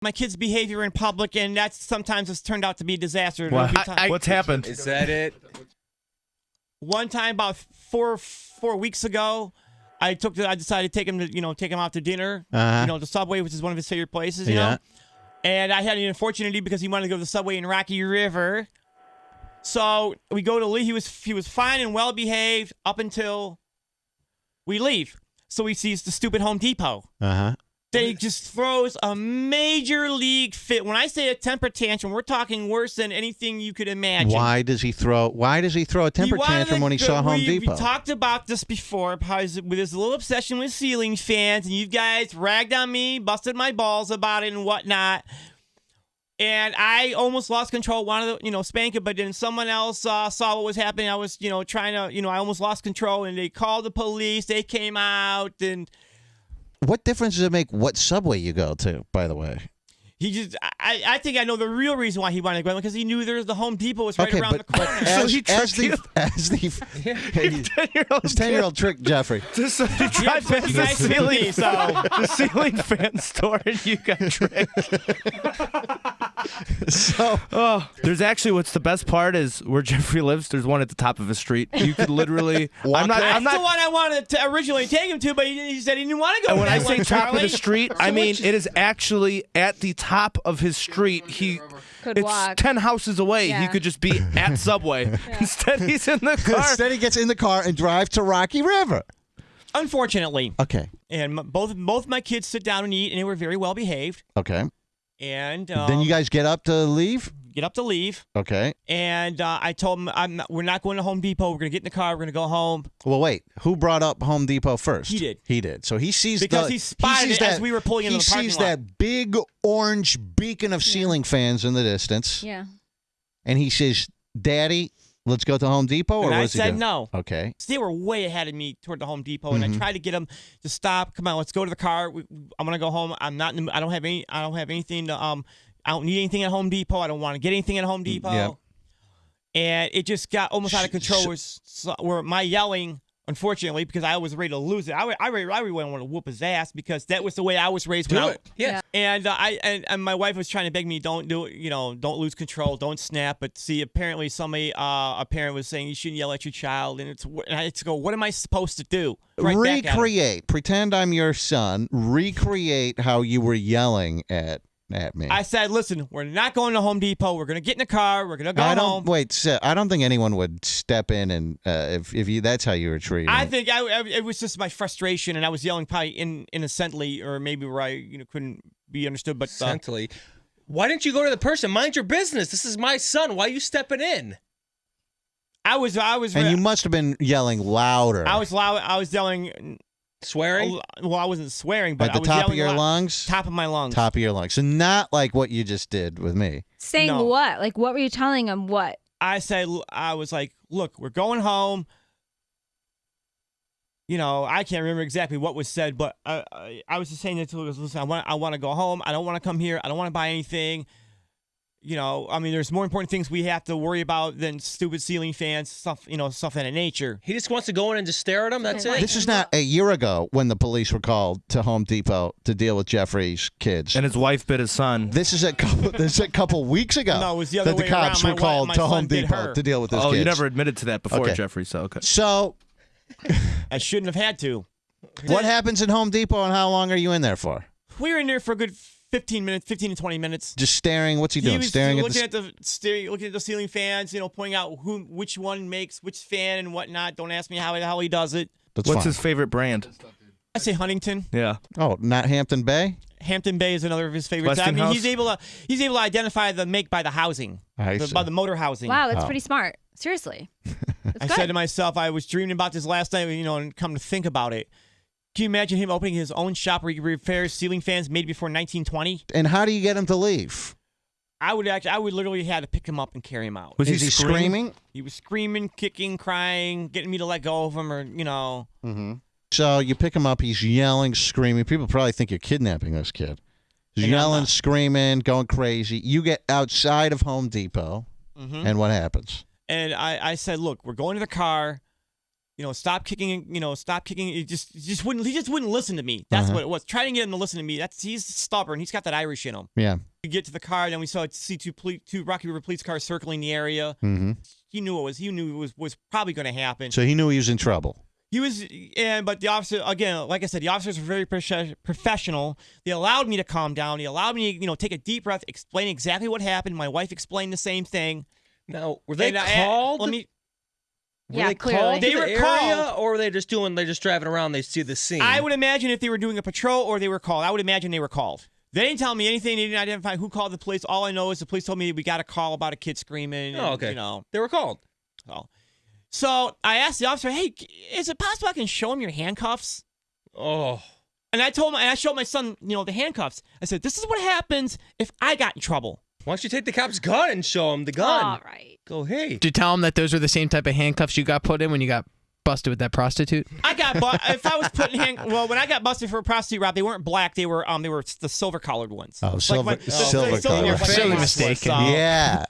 my kids' behavior in public, and that sometimes has turned out to be a disaster. What's happened? Is that it? One time, about four weeks ago, I decided to take him to take him out to dinner. The Subway, which is one of his favorite places. You know, and I had an opportunity because he wanted to go to the Subway in Rocky River. So we go to leave. He was fine and well behaved up until we leave. So he sees the stupid Home Depot. Then he just throws a major league fit. When I say a temper tantrum, we're talking worse than anything you could imagine. Why does he throw a temper tantrum when he saw Home Depot? We talked about this before, with his little obsession with ceiling fans, and you guys ragged on me, busted my balls about it and whatnot. And I almost lost control, wanted to, spank it, but then someone else saw what was happening. I was, trying to, I almost lost control, and they called the police. They came out, and... What difference does it make what Subway you go to, by the way? I think I know the real reason why he wanted to go because he knew the Home Depot was right around the corner. So he tricked you? His 10-year-old trick, Jeffrey. Just so he tried past the ceiling fan store and you got tricked. There's actually what's the best part is where Jeffrey lives. There's one at the top of his street. You could literally. That's the one I wanted to originally take him to, but he said he didn't want to go. And when I say top of the street, I mean it is actually at the top of his street. It's walk 10 houses away. Yeah. He could just be at Subway. Yeah. Instead, he's in the car. Instead, he gets in the car and drives to Rocky River. Unfortunately. Okay. And both my kids sit down and eat, and they were very well behaved. Okay. And then you guys get up to leave? Get up to leave. Okay. And I told them, we're not going to Home Depot. We're going to get in the car. We're going to go home. Well, wait. Who brought up Home Depot first? He did. He did. So he sees he spotted it as we were pulling into the parking lot. He sees that big orange beacon of ceiling fans in the distance. Yeah. And he says, Daddy, let's go to Home Depot? And I said no. Okay. So they were way ahead of me toward the Home Depot, and I tried to get them to stop. Come on, let's go to the car. I'm going to go home. I don't have anything to I don't need anything at Home Depot. I don't want to get anything at Home Depot. Yeah. And it just got almost out of control where my yelling, unfortunately, because I was ready to lose it. I really want to whoop his ass because that was the way I was raised. Yeah. And and my wife was trying to beg me, don't do it, don't lose control, don't snap. But see, apparently a parent was saying you shouldn't yell at your child. And I had to go, what am I supposed to do? Recreate. Pretend I'm your son. Recreate how you were yelling at me. I said, listen, we're not going to Home Depot. We're going to get in the car. We're going to go home. Wait, I don't think anyone would step in and if that's how you were treated. I think it was just my frustration, and I was yelling probably innocently, or maybe where I couldn't be understood. But innocently, why didn't you go to the person? Mind your business. This is my son. Why are you stepping in? I was. And you must have been yelling louder. I was loud. I was yelling. Swearing? Well, I wasn't swearing, but at the top of your lungs? Top of my lungs. Top of your lungs. So not like what you just did with me. Saying what? Like, what were you telling him? What? I was like, look, we're going home. I can't remember exactly what was said, but I was just saying to him, listen, I want to go home. I don't want to come here. I don't want to buy anything. There's more important things we have to worry about than stupid ceiling fans, stuff of that nature. He just wants to go in and just stare at them. That's it. This is not a year ago when the police were called to Home Depot to deal with Jeffrey's kids. And his wife bit his son. This is a couple weeks ago. No, it was the other way that the cops around. were called to Home Depot to deal with his kids. Oh, you never admitted to that before, okay. Jeffrey. So okay. So I shouldn't have had to. What happens at Home Depot, and how long are you in there for? We were in there for a good 15 to 20 minutes. Just staring. What's he doing? He was staring looking at the ceiling fans. Pointing out which one makes which fan and whatnot. Don't ask me how he does it. What's his favorite brand? I say Huntington. Yeah. Oh, not Hampton Bay. Hampton Bay is another of his favorites. Westinghouse? He's able to identify the make by the housing, by the motor housing. Wow, that's pretty smart. Seriously. I said to myself, I was dreaming about this last night. And come to think about it. Can you imagine him opening his own shop where he repairs ceiling fans made before 1920? And how do you get him to leave? I would literally have to pick him up and carry him out. Was he screaming? He was screaming, kicking, crying, getting me to let go of him, or Mm-hmm. So you pick him up. He's yelling, screaming. People probably think you're kidnapping this kid. He's yelling, screaming, going crazy. You get outside of Home Depot, and what happens? And I said, look, we're going to the car. stop kicking. Stop kicking. He just wouldn't listen to me. That's what it was. Trying to get him to listen to me. He's stubborn. He's got that Irish in him. Yeah. We get to the car, then we see two Rocky River police cars circling the area. Mm-hmm. He knew it was probably going to happen. So he knew he was in trouble. He was, but the officer, again, like I said, the officers were very professional. They allowed me to calm down. They allowed me to, take a deep breath, explain exactly what happened. My wife explained the same thing. Now, were they called? Were they called They to were the area, called. or were they just driving around, they see the scene? I would imagine if they were doing a patrol or they were called. I would imagine they were called. They didn't tell me anything. They didn't identify who called the police. All I know is the police told me we got a call about a kid screaming. Oh, okay. And, they were called. So I asked the officer, hey, is it possible I can show him your handcuffs? Oh. And I told him, and I showed my son, the handcuffs. I said, this is what happens if I got in trouble. Why don't you take the cop's gun and show him the gun? All right. Go, hey. Did you tell him that those are the same type of handcuffs you got put in when you got busted with that prostitute? I got if I was putting when I got busted for a prostitute rob, they weren't black. They were the silver collared ones. Oh, silver colored. Silly mistake. Yeah.